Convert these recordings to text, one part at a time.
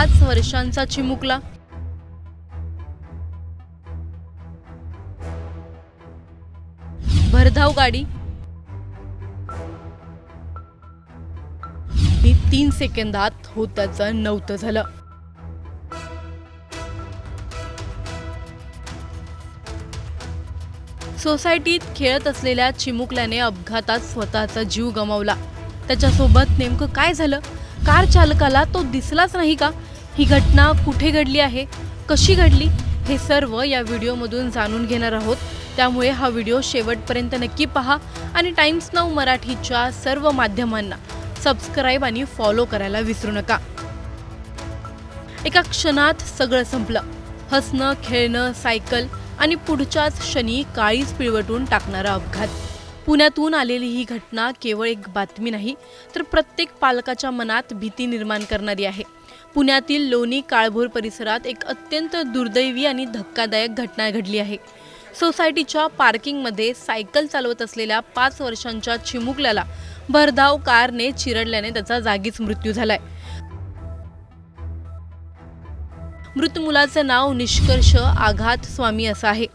5 वर्षांचा चिमुकला। भरधाव गाडी 3 सेकंदात होताचं नव्हतं झालं। सोसायटीत खेळत असलेल्या चिमुकल्याने अपघातात स्वतःचा जीव गमावला। त्याच्यासोबत नेमकं काय झालं? कार चालकाला तो दिसलाच नाही का? ही घटना कुठे घडली आहे, कशी घडली, हे सर्व या व्हिडिओमधून जाणून घेणार आहोत। त्यामुळे हा व्हिडिओ शेवटपर्यंत नक्की पहा आणि टाइम्स नाऊ मराठीच्या सर्व माध्यमांना सबस्क्राइब आणि फॉलो करायला विसरू नका। एका क्षणात सगळं संपलं। हसणं, खेळणं, सायकल आणि पुढच्याच क्षणी काळीच पिळवटून टाकणारा अपघात। पुण्यातून आलेली ही घटना केवळ एक बातमी नाही, तर प्रत्येक पालकाच्या मनात भीती निर्माण करणारी आहे। पुण्यातील लोणी काळभोर परिसरात एक अत्यंत दुर्दैवी आणि धक्कादायक घटना घडली आहे। सोसायटीच्या पार्किंगमध्ये सायकल चालवत असलेल्या 5 वर्षांच्या चिमुकल्याला भरधाव कारने चिरडल्याने त्याचा जागीच मृत्यू झालाय। मृत मुलाचे नाव निष्कर्ष आघात स्वामी असं आहे।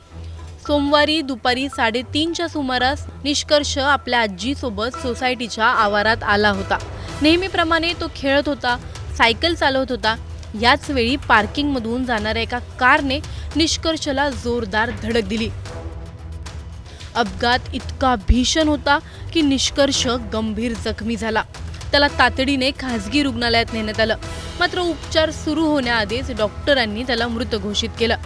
सोमवारी दुपारी 3:30च्या सुमारास निष्कर्ष आपल्या आजीसोबत सोसायटीच्या आवारात आला होता। नेहमीप्रमाणे तो खेळत होता, सायकल चालवत होता। याच वेळी पार्किंगमधून जाणाऱ्या एका कारने निष्कर्षला जोरदार धडक दिली। अपघात इतका भीषण होता की निष्कर्ष गंभीर जखमी झाला। त्याला तातडीने खासगी रुग्णालयात नेण्यात आलं, मात्र उपचार सुरू होण्याआधीच डॉक्टरांनी त्याला मृत घोषित केलं।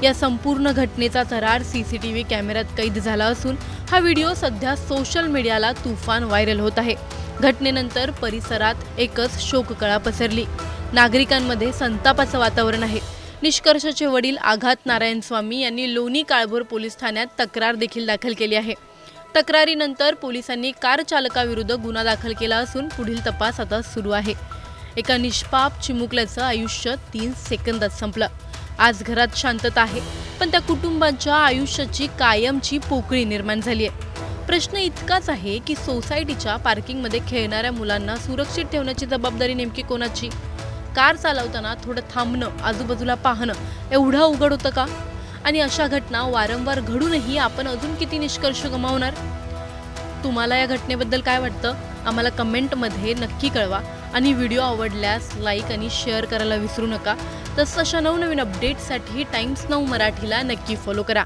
या संपूर्ण घटनेचा थरार सीसीटीव्ही कॅमेऱ्यात कैद झाला असून हा व्हिडिओ सध्या सोशल मीडियाला तुफान व्हायरल होत आहे। घटनेनंतर परिसरात एकच शोककळा पसरली। नागरिकांमध्ये संतापाचं वातावरण आहे। निष्कर्षचे वडील आघात नारायण स्वामी यांनी लोणी काळभोर पोलीस ठाण्यात तक्रार देखील दाखल केली आहे। तक्रारीनंतर पोलिसांनी कार चालकाविरुद्ध गुन्हा दाखल केला असून पुढील तपास आता सुरू आहे। एका निष्पाप चिमुकल्याचं आयुष्य 3 सेकंदात संपलं। आज घरात शांतता आहे, पण त्या कुटुंबाच्या आयुष्याची कायमची पोकळी निर्माण झाली आहे। प्रश्न इतकाच आहे की सोसायटीच्या पार्किंगमध्ये खेळणाऱ्या मुलांना सुरक्षित ठेवण्याची जबाबदारी नेमकी कोणाची? कार चालवताना थोडं थांबणं, आजूबाजूला पाहणं एवढं अवघड होतं का? आणि अशा घटना वारंवार घडूनही आपण अजून किती निष्कर्ष गमावणार? तुम्हाला या घटनेबद्दल काय वाटतं? आम्हाला कमेंटमध्ये नक्की कळवा आणि व्हिडिओ आवडल्यास लाईक आणि शेअर करायला विसरू नका। तसंच अशा नवनवीन अपडेट्ससाठी टाइम्स नाऊ मराठीला नक्की फॉलो करा।